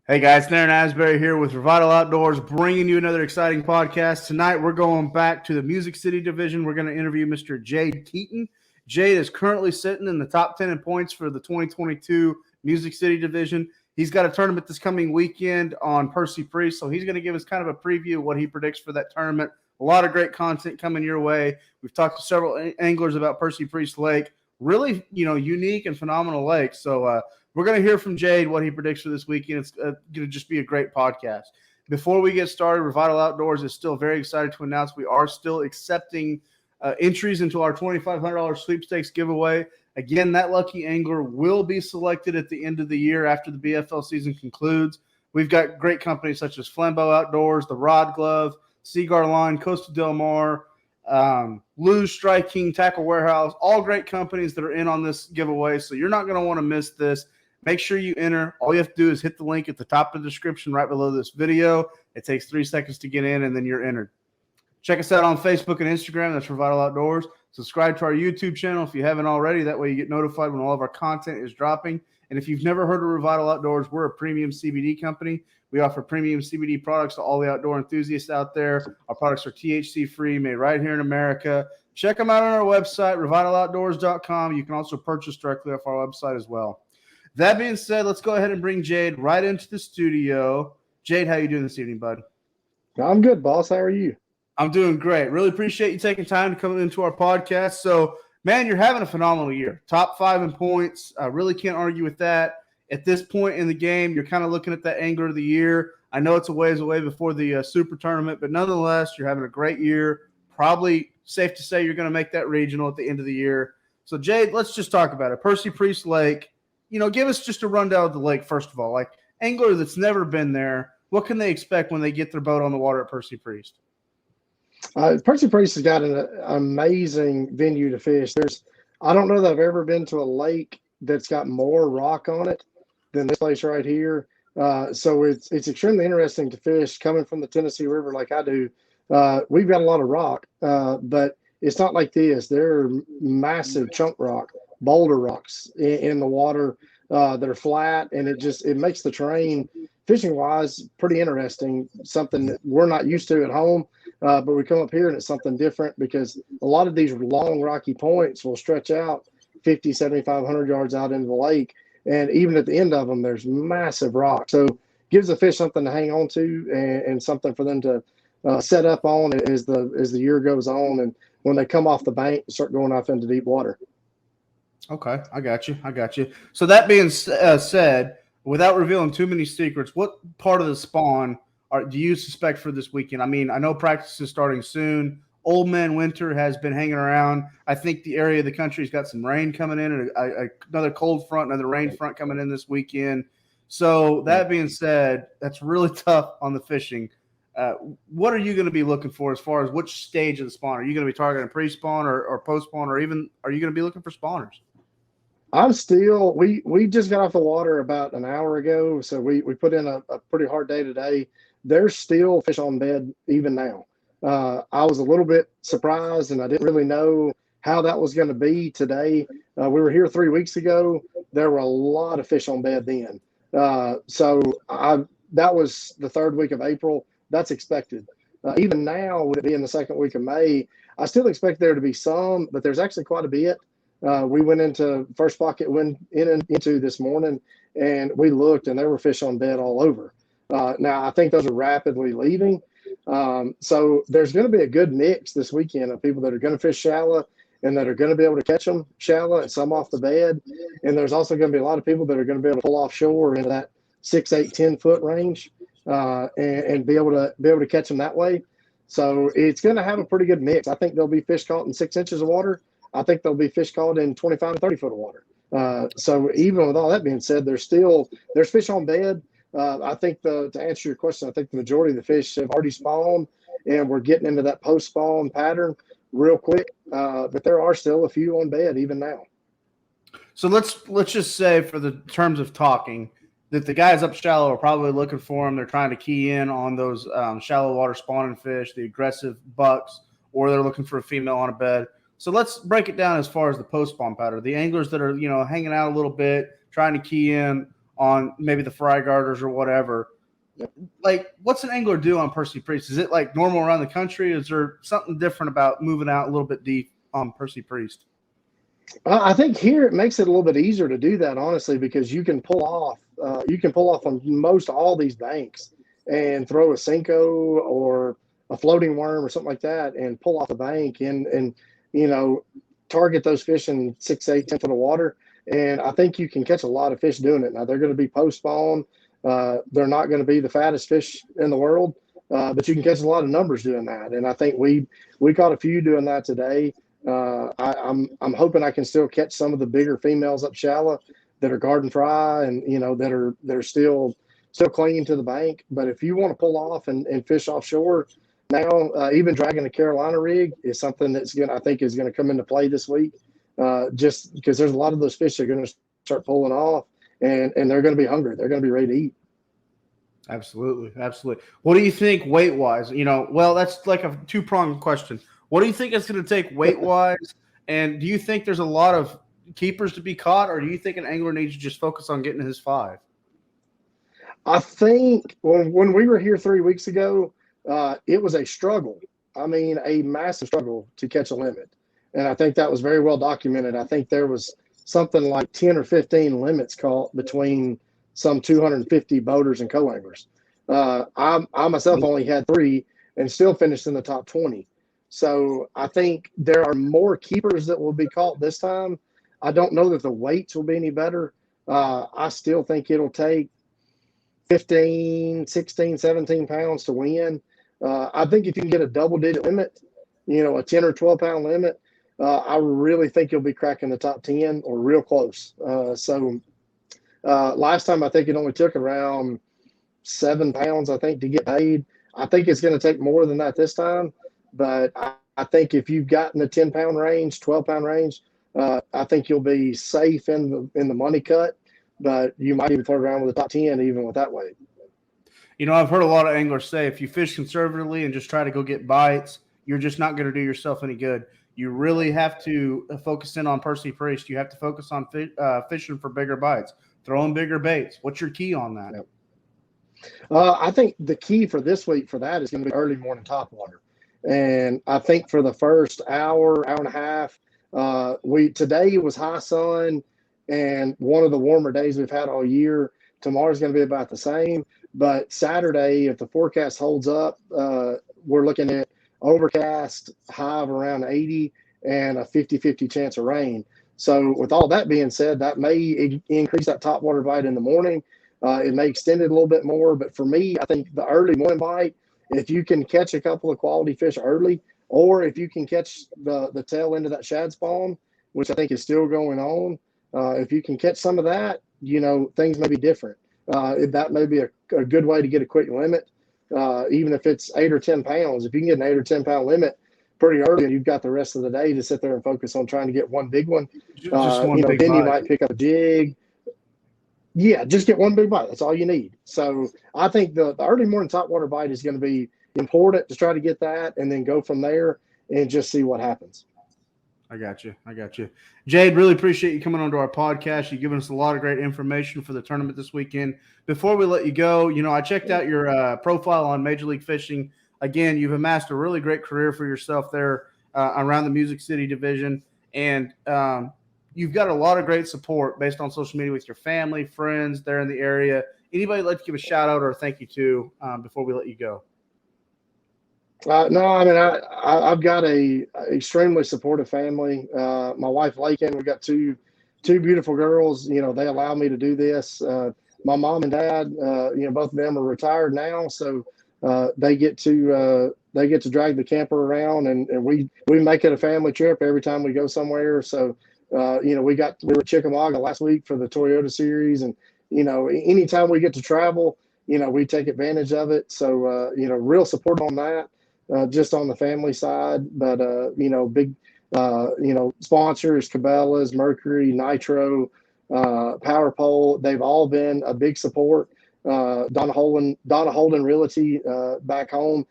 Hey guys, Darren Asbury here with Revital Outdoors, bringing you another exciting podcast. Tonight we're going back to the Music City division. We're going to interview Mr. Jade Keeton. Jade is currently sitting in the top 10 in points for the 2022 Music City division. He's got a tournament this coming weekend on Percy Priest, so he's going to give us kind of a preview of what he predicts for that tournament. A lot of great content coming your way. We've talked to several anglers about Percy Priest Lake. Really, unique and phenomenal lake. So we're going to hear from Jade what he predicts for this weekend. It's going to just be a great podcast. Before we get started, Revital Outdoors is still very excited to announce we are still accepting entries into our $2,500 sweepstakes giveaway. Again, that lucky angler will be selected at the end of the year after the BFL season concludes. We've got great companies such as Flambeau Outdoors, The Rod Glove, Seaguar Line, Costa Del Mar, Lou's, Strike King, Tackle Warehouse, all great companies that are in on this giveaway. So you're not going to want to miss this. Make sure you enter. All you have to do is hit the link at the top of the description right below this video. It takes 3 seconds to get in, and then you're entered. Check us out on Facebook and Instagram. That's Revital Outdoors. Subscribe to our YouTube channel if you haven't already. That way you get notified when all of our content is dropping. And if you've never heard of Revital Outdoors, we're a premium CBD company. We offer premium CBD products to all the outdoor enthusiasts out there. Our products are THC-free, made right here in America. Check them out on our website, revitaloutdoors.com. You can also purchase directly off our website as well. That being said, let's go ahead and bring Jade right into the studio. Jade, how you doing this evening, bud? I'm good, boss. How are you? I'm doing great. Really appreciate you taking time to come into our podcast. So, man, you're having a phenomenal year. Top 5 in points. I really can't argue with that. At this point in the game, you're kind of looking at that angler of the year. I know it's a ways away before the super tournament, but nonetheless, you're having a great year. Probably safe to say you're going to make that regional at the end of the year. So, Jade, let's just talk about it. Percy Priest Lake. Give us just a rundown of the lake, first of all. Like, angler that's never been there, what can they expect when they get their boat on the water at Percy Priest? Percy Priest has got an amazing venue to fish. I don't know that I've ever been to a lake that's got more rock on it than this place right here. So it's extremely interesting to fish coming from the Tennessee River like I do. We've got a lot of rock, but it's not like this. There are massive chunk rock, boulder rocks in the water that are flat, and it makes the terrain fishing wise pretty interesting, something that we're not used to at home, but we come up here and it's something different because a lot of these long rocky points will stretch out 50, 75, 100 yards out into the lake, and even at the end of them there's massive rock. So gives the fish something to hang on to and something for them to set up on as the year goes on, and when they come off the bank start going off into deep water. Okay, I got you. So that being said, without revealing too many secrets, what part of the spawn do you suspect for this weekend? I mean, I know practice is starting soon. Old Man Winter has been hanging around. I think the area of the country's got some rain coming in, and another cold front, another rain front coming in this weekend. So that being said, that's really tough on the fishing. What are you going to be looking for as far as which stage of the spawn? Are you going to be targeting pre-spawn or post-spawn, or even are you going to be looking for spawners? We just got off the water about an hour ago, so we put in a pretty hard day today. There's still fish on bed even now. I was a little bit surprised, and I didn't really know how that was going to be today. We were here 3 weeks ago. There were a lot of fish on bed then. So that was the 3rd week of April. That's expected. Even now, with it being the 2nd week of May, I still expect there to be some, but there's actually quite a bit. We went into first pocket went into this morning, and we looked, and there were fish on bed all over. Now, I think those are rapidly leaving. So there's going to be a good mix this weekend of people that are going to fish shallow and that are going to be able to catch them shallow and some off the bed. And there's also going to be a lot of people that are going to be able to pull offshore into that 6, 8, 10 foot range and be able to catch them that way. So it's going to have a pretty good mix. I think there'll be fish caught in 6 inches of water. I think there'll be fish caught in 25 to 30 foot of water. So even with all that being said, there's fish on bed. I think to answer your question, I think the majority of the fish have already spawned, and we're getting into that post-spawn pattern real quick. But there are still a few on bed even now. So let's just say, for the terms of talking, that the guys up shallow are probably looking for them. They're trying to key in on those shallow water spawning fish, the aggressive bucks, or they're looking for a female on a bed. So let's break it down as far as the post-spawn pattern. The anglers that are, hanging out a little bit, trying to key in on maybe the fry garters or whatever. Yep. Like, what's an angler do on Percy Priest? Is it like normal around the country? Is there something different about moving out a little bit deep on Percy Priest? I think here it makes it a little bit easier to do that, honestly, because you can pull off. You can pull off on most all these banks and throw a Senko or a floating worm or something like that, and pull off the bank and target those fish in 6, 8, 10 foot of water. And I think you can catch a lot of fish doing it. Now they're going to be post spawn. They're not going to be the fattest fish in the world, but you can catch a lot of numbers doing that. And I think we caught a few doing that today. I'm hoping I can still catch some of the bigger females up shallow that are garden fry and that are still clinging to the bank. But if you want to pull off and fish offshore now, even dragging a Carolina rig is something that's I think is going to come into play this week. Just because there's a lot of those fish that are going to start pulling off and they're going to be hungry. They're going to be ready to eat. Absolutely. What do you think weight wise? Well, that's like a two-pronged question. What do you think it's going to take weight-wise? And do you think there's a lot of keepers to be caught, or do you think an angler needs to just focus on getting his 5? I think when we were here 3 weeks ago, it was a struggle. I mean, a massive struggle to catch a limit. And I think that was very well documented. I think there was something like 10 or 15 limits caught between some 250 boaters and co-anglers. I myself only had 3 and still finished in the top 20. So I think there are more keepers that will be caught this time. I don't know that the weights will be any better. I still think it'll take 15, 16, 17 pounds to win. I think if you can get a double-digit limit, a 10 or 12-pound limit, I really think you'll be cracking the top 10 or real close. Last time I think it only took around 7 pounds, I think, to get paid. I think it's going to take more than that this time. But I think if you've gotten the 10-pound range, 12-pound range, I think you'll be safe in the money cut. But you might even throw around with the top 10 even with that weight. I've heard a lot of anglers say if you fish conservatively and just try to go get bites, you're just not going to do yourself any good. You really have to focus in on Percy Priest. You have to focus on fishing for bigger bites, throwing bigger baits. What's your key on that? Yep. I think the key for this week for that is going to be early morning topwater. And I think for the first hour and a half, today was high sun and one of the warmer days we've had all year. Tomorrow's going to be about the same. But Saturday, if the forecast holds up, we're looking at overcast, high of around 80 and a 50-50 chance of rain. So with all that being said, that may increase that topwater bite in the morning. It may extend it a little bit more. But for me, I think the early morning bite, if you can catch a couple of quality fish early, or if you can catch the tail end of that shad spawn, which I think is still going on, if you can catch some of that, things may be different. That may be a good way to get a quick limit, even if it's 8 or 10 pounds. If you can get an 8 or 10 pound limit pretty early, and you've got the rest of the day to sit there and focus on trying to get one big one, just one big then bite. You might pick up a jig. Yeah, just get one big bite. That's all you need. So I think the early morning topwater bite is going to be important to try to get that and then go from there and just see what happens. I got you. Jade, really appreciate you coming onto our podcast. You've given us a lot of great information for the tournament this weekend. Before we let you go, I checked out your profile on Major League Fishing. Again, you've amassed a really great career for yourself there around the Music City division. And you've got a lot of great support based on social media with your family, friends there in the area. Anybody like to give a shout out or a thank you to before we let you go? No, I mean, I've got a extremely supportive family. My wife, Lakin, we've got two beautiful girls. They allow me to do this. My mom and dad, both of them are retired now. So they get to drag the camper around and we make it a family trip every time we go somewhere. So, we were at Chickamauga last week for the Toyota series. And, anytime we get to travel, we take advantage of it. So, real support on that. Just on the family side, but big sponsors, Cabela's, Mercury, Nitro, Power Pole, they've all been a big support. Donna Holden Realty back home,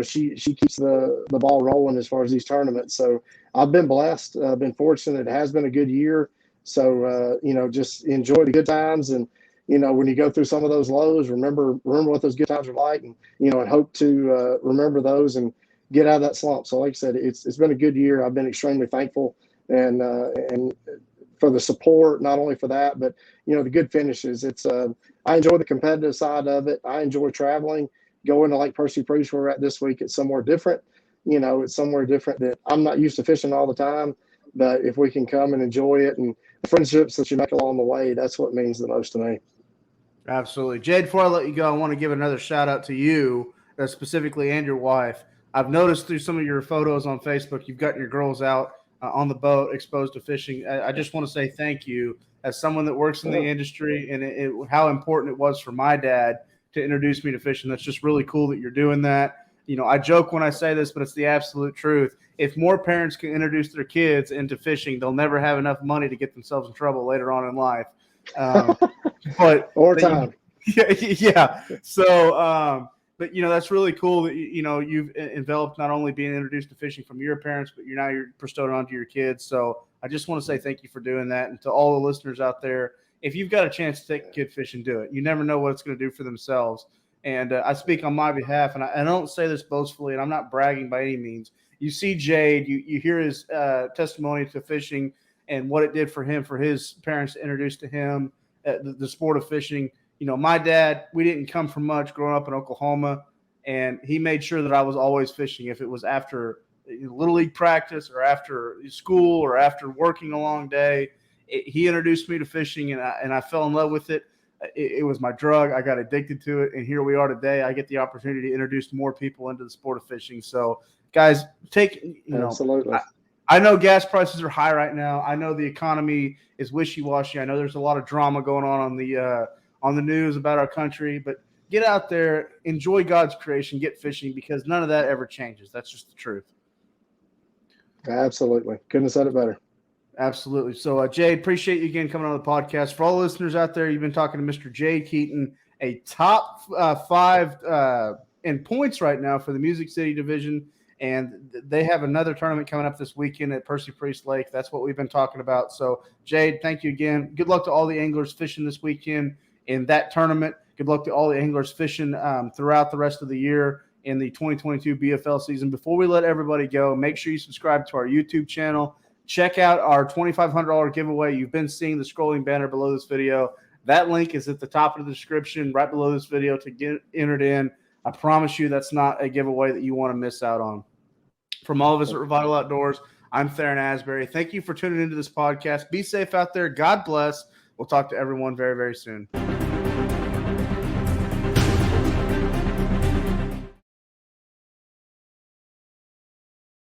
she keeps the ball rolling as far as these tournaments. So I've been blessed, been fortunate. It has been a good year. So just enjoy the good times and when you go through some of those lows, remember what those good times are like, and hope to remember those and get out of that slump. So like I said, it's been a good year. I've been extremely thankful and for the support, not only for that, but the good finishes. I enjoy the competitive side of it. I enjoy traveling, going to Lake Percy Priest where we're at this week. It's somewhere different. It's somewhere different that I'm not used to fishing all the time, but if we can come and enjoy it and the friendships that you make along the way, that's what means the most to me. Absolutely. Jade, before I let you go, I want to give another shout out to you, specifically, and your wife. I've noticed through some of your photos on Facebook, you've gotten your girls out on the boat, exposed to fishing. I just want to say thank you as someone that works in the industry, and how important it was for my dad to introduce me to fishing. That's just really cool that you're doing that. I joke when I say this, but it's the absolute truth. If more parents can introduce their kids into fishing, they'll never have enough money to get themselves in trouble later on in life. Or time. Yeah. So, but that's really cool that you've enveloped not only being introduced to fishing from your parents, but you're bestowed it onto your kids. So I just want to say thank you for doing that, and to all the listeners out there, if you've got a chance to take a kid fishing, do it. You never know what it's going to do for themselves. And I speak on my behalf, and I don't say this boastfully, and I'm not bragging by any means. You see Jade, you hear his testimony to fishing and what it did for him, for his parents to introduce to him the sport of fishing. My dad, we didn't come from much growing up in Oklahoma, and he made sure that I was always fishing. If it was after Little League practice or after school or after working a long day, he introduced me to fishing, and I fell in love with it. It was my drug. I got addicted to it, and here we are today. I get the opportunity to introduce more people into the sport of fishing. So, guys, absolutely. I know gas prices are high right now. I know the economy is wishy-washy. I know there's a lot of drama going on the news about our country, but get out there, enjoy God's creation, get fishing, because none of that ever changes. That's just the truth. Absolutely. Couldn't have said it better. Absolutely. So, Jade, appreciate you again coming on the podcast. For all the listeners out there, you've been talking to Mr. Jade Keeton, a top 5 in points right now for the Music City division, and they have another tournament coming up this weekend at Percy Priest Lake. That's what we've been talking about. So, Jade, thank you again. Good luck to all the anglers fishing this weekend in that tournament. Good luck to all the anglers fishing throughout the rest of the year in the 2022 BFL season. Before we let everybody go, make sure you subscribe to our YouTube channel. Check out our $2,500 giveaway. You've been seeing the scrolling banner below this video. That link is at the top of the description right below this video to get entered in. I promise you that's not a giveaway that you want to miss out on. From all of us at Revital Outdoors, I'm Theron Asbury. Thank you for tuning into this podcast. Be safe out there. God bless. We'll talk to everyone very, very soon.